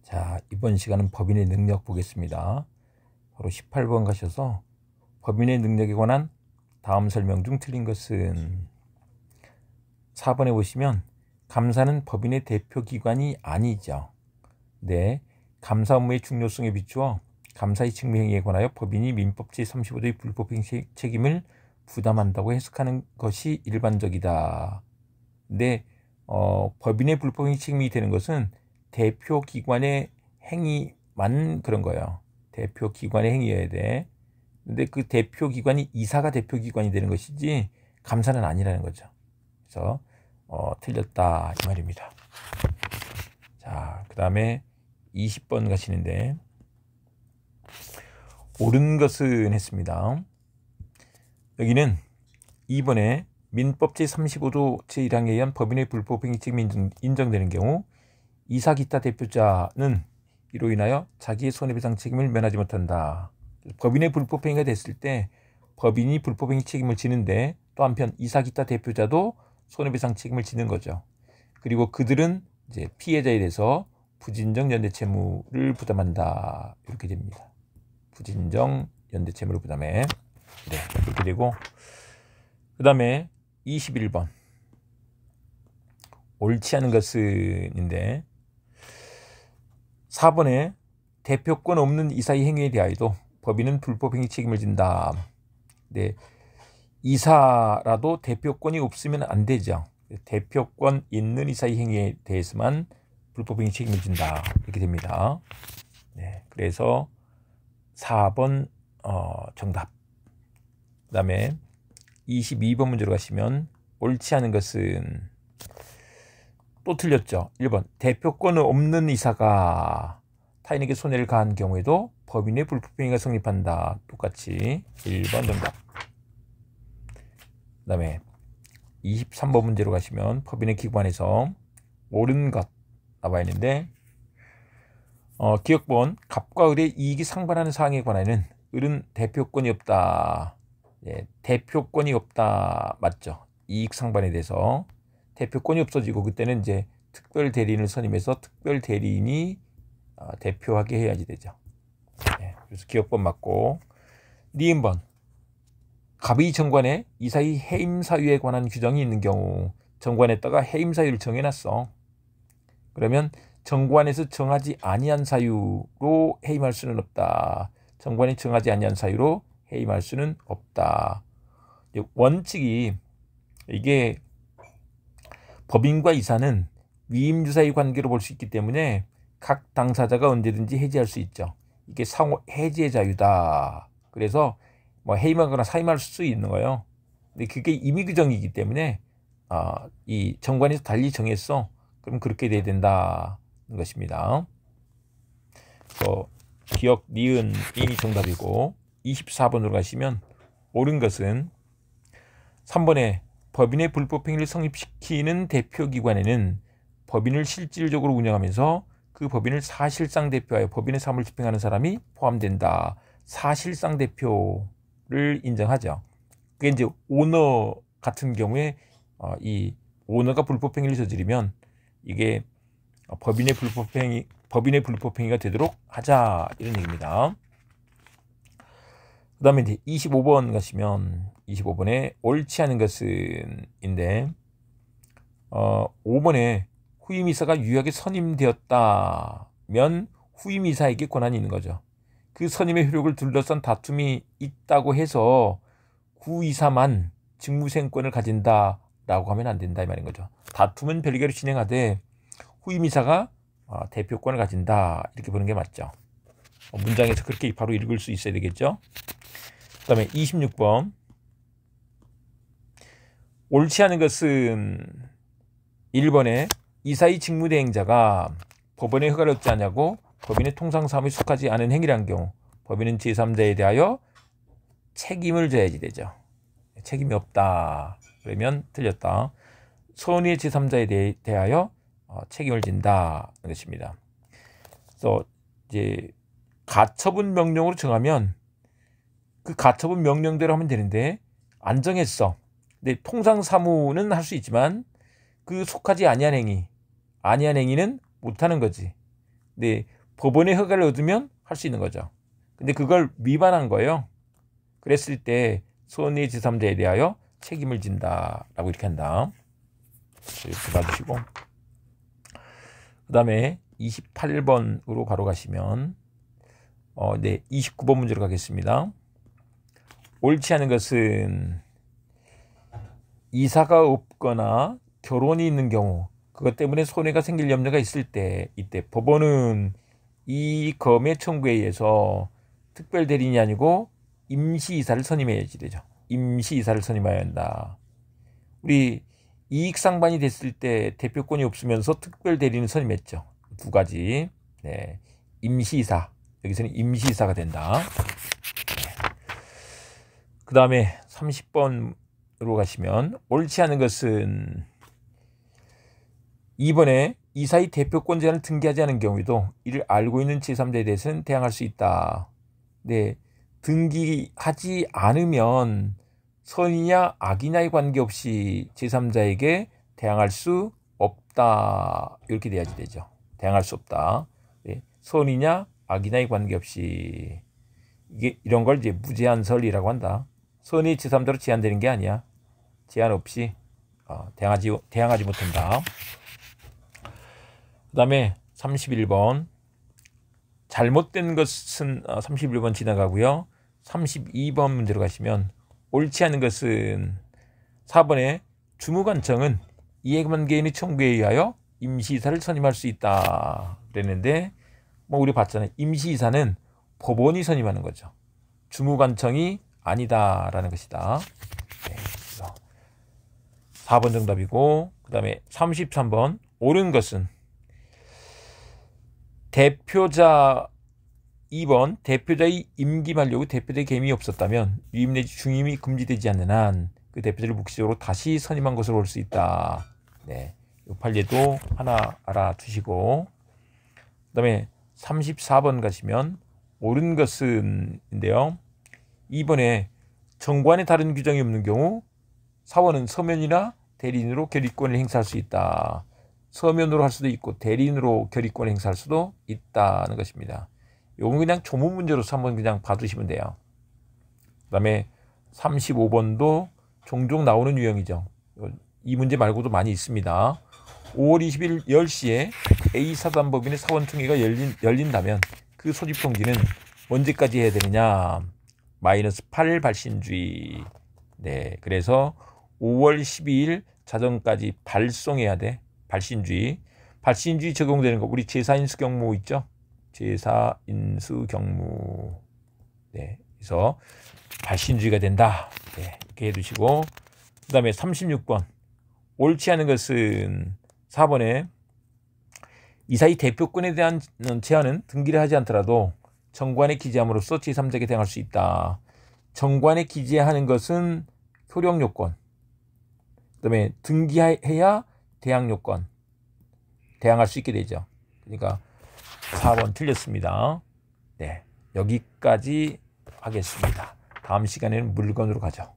자, 이번 시간은 법인의 능력 보겠습니다. 바로 18번 가셔서 법인의 능력에 관한 다음 설명 중 틀린 것은 4번에 보시면 감사는 법인의 대표기관이 아니죠. 네, 감사 업무의 중요성에 비추어 감사의 직무행위에 관하여 법인이 민법 제35조의 불법행위 책임을 부담한다고 해석하는 것이 일반적이다. 근데 법인의 불법행위 책임이 되는 것은 대표기관의 행위만 그런 거예요. 대표기관의 행위여야 돼. 근데 그 대표기관이 이사가 대표기관이 되는 것이지 감사는 아니라는 거죠. 그래서 틀렸다 이 말입니다. 자, 그 다음에 20번 가시는데 옳은 것은 했습니다. 여기는 2번에 민법 제35조 제1항에 의한 법인의 불법행위 책임이 인정되는 경우 이사 기타 대표자는 이로 인하여 자기의 손해배상 책임을 면하지 못한다. 법인의 불법행위가 됐을 때 법인이 불법행위 책임을 지는데 또 한편 이사 기타 대표자도 손해배상 책임을 지는 거죠. 그리고 그들은 이제 피해자에 대해서 부진정 연대채무를 부담한다. 이렇게 됩니다. 부진정 연대채무를 부담해. 네, 이렇게 되고 그 다음에 21번 옳지 않은 것은인데 4번에 대표권 없는 이사의 행위에 대하여도 법인은 불법행위 책임을 진다. 네, 이사라도 대표권이 없으면 안 되죠. 대표권 있는 이사의 행위에 대해서만 불법행위 책임을 진다. 이렇게 됩니다. 네, 그래서 4번 정답. 그 다음에 22번 문제로 가시면 옳지 않은 것은 또 틀렸죠. 1번 대표권 없는 이사가 타인에게 손해를 가한 경우에도 법인의 불법행위가 성립한다. 똑같이 1번 정답. 그 다음에 23번 문제로 가시면 법인의 기관에서 옳은 것 나와 있는데 기억본 갑과 을의 이익이 상반하는 사항에 관하여는 을은 대표권이 없다. 예, 대표권이 없다 맞죠. 이익 상반에 대해서 대표권이 없어지고 그때는 이제 특별 대리인을 선임해서 특별 대리인이 대표하게 해야지 되죠. 예, 그래서 기억본 맞고 니은번 갑의 정관에 이사의 해임 사유에 관한 규정이 있는 경우 정관에다가 해임 사유를 정해놨어. 그러면 정관에서 정하지 아니한 사유로 해임할 수는 없다. 정관이 정하지 아니한 사유로 해임할 수는 없다. 원칙이 이게 법인과 이사는 위임유사의 관계로 볼 수 있기 때문에 각 당사자가 언제든지 해지할 수 있죠. 이게 상호 해지의 자유다. 그래서 뭐 해임하거나 사임할 수 있는 거예요. 근데 그게 임의규정이기 때문에 이 정관에서 달리 정했어. 그럼 그렇게 돼야 된다는 것입니다. 기억 니은이 정답이고 24번으로 가시면 옳은 것은 3번에 법인의 불법행위를 성립시키는 대표기관에는 법인을 실질적으로 운영하면서 그 법인을 사실상 대표하여 법인의 사업을 집행하는 사람이 포함된다. 사실상 대표를 인정하죠. 그게 이제 오너 같은 경우에 이 오너가 불법행위를 저지르면 이게 법인의 불법행위가 되도록 하자 이런 얘기입니다. 그 다음에 이제 25번 가시면 25번에 옳지 않은 것은 인데 5번에 후임이사가 유약에 선임되었다면 후임이사에게 권한이 있는 거죠. 그 선임의 효력을 둘러싼 다툼이 있다고 해서 구이사만 직무수행권을 가진다라고 하면 안 된다 이 말인 거죠. 다툼은 별개로 진행하되 후임이사가 대표권을 가진다 이렇게 보는 게 맞죠. 문장에서 그렇게 바로 읽을 수 있어야 되겠죠. 그 다음에 26번 옳지 않은 것은 1번에 이사의 직무대행자가 법원의 허가를 얻지 않냐고 법인의 통상사업에 속하지 않은 행위란 경우 법인은 제3자에 대하여 책임을 져야지 되죠. 책임이 없다 그러면 틀렸다. 선의의 제3자에 대하여 책임을 진다는 것입니다. 그래서 이제 가처분 명령으로 정하면 그 가처분 명령대로 하면 되는데 안 정했어. 근데 통상사무는 할 수 있지만 그 속하지 아니한 행위는 못하는 거지. 네, 법원의 허가를 얻으면 할 수 있는 거죠. 근데 그걸 위반한 거예요. 그랬을 때 손해 제3자에 대하여 책임을 진다라고 이렇게 한다. 이렇게 봐주시고, 그 다음에 28번으로 바로 가시면 네, 29번 문제로 가겠습니다. 옳지 않은 것은 이사가 없거나 결혼이 있는 경우, 그것 때문에 손해가 생길 염려가 있을 때, 이때 법원은 이 검의 청구에 의해서 특별 대리인이 아니고 임시이사를 선임해야지 되죠. 임시이사를 선임해야 한다. 우리 이익상반이 됐을 때 대표권이 없으면서 특별 대리인을 선임했죠. 두 가지. 네, 임시이사, 여기서는 임시이사가 된다. 네. 그 다음에 30번으로 가시면 옳지 않은 것은 이번에 이사의 대표권 제한을 등기하지 않은 경우에도 이를 알고 있는 제3자에 대해서는 대항할 수 있다. 네, 등기하지 않으면 선이냐 악이냐에 관계없이 제3자에게 대항할 수 없다. 이렇게 돼야지 되죠. 대항할 수 없다. 네, 선이냐 악이냐에 관계없이, 이게 이런 걸 이제 무제한설이라고 한다. 선이 제3자로 제한되는 게 아니야. 제한 없이 대항하지 못한다. 그 다음에 31번 잘못된 것은 31번 지나가고요. 32번 문제로 가시면 옳지 않은 것은 4번에 주무관청은 이해관계인의 청구에 의하여 임시이사를 선임할 수 있다 그랬는데, 뭐 우리 봤잖아요. 임시이사는 법원이 선임하는 거죠. 주무관청이 아니다라는 것이다. 네, 그래서 4번 정답이고, 그 다음에 33번 옳은 것은 대표자 2번 대표자의 임기 만료 후 대표자의 개임이 없었다면 유임 내지 중임이 금지되지 않는 한 그 대표자를 묵시적으로 다시 선임한 것으로 볼 수 있다. 네, 이 판례도 하나 알아두시고, 그 다음에 34번 가시면 옳은 것은 인데요. 2번에 정관에 다른 규정이 없는 경우 사원은 서면이나 대리인으로 결의권을 행사할 수 있다. 서면으로 할 수도 있고 대리인으로 결의권을 행사할 수도 있다는 것입니다. 요건 그냥 조문 문제로서 한번 그냥 봐두시면 돼요. 그 다음에 35번도 종종 나오는 유형이죠. 이 문제 말고도 많이 있습니다. 5월 20일 10시에 A사단법인의 사원총회가 열린다면 그 소집 통지는 언제까지 해야 되느냐? -8 발신주의. 네, 그래서 5월 12일 자정까지 발송해야 돼. 발신주의. 발신주의 적용되는 거 우리 제사인수 경무 있죠? 제사인수 경무. 네, 그래서 발신주의가 된다. 네, 이렇게 해두시고, 그 다음에 36번 옳지 않은 것은 4번에 이사의 대표권에 대한 제한은 등기를 하지 않더라도 정관에 기재함으로써 제3자에게 대항할 수 있다. 정관에 기재하는 것은 효력 요건, 그 다음에 등기해야 대항 요건, 대항할 수 있게 되죠. 그러니까 4번 틀렸습니다. 네, 여기까지 하겠습니다. 다음 시간에는 물건으로 가죠.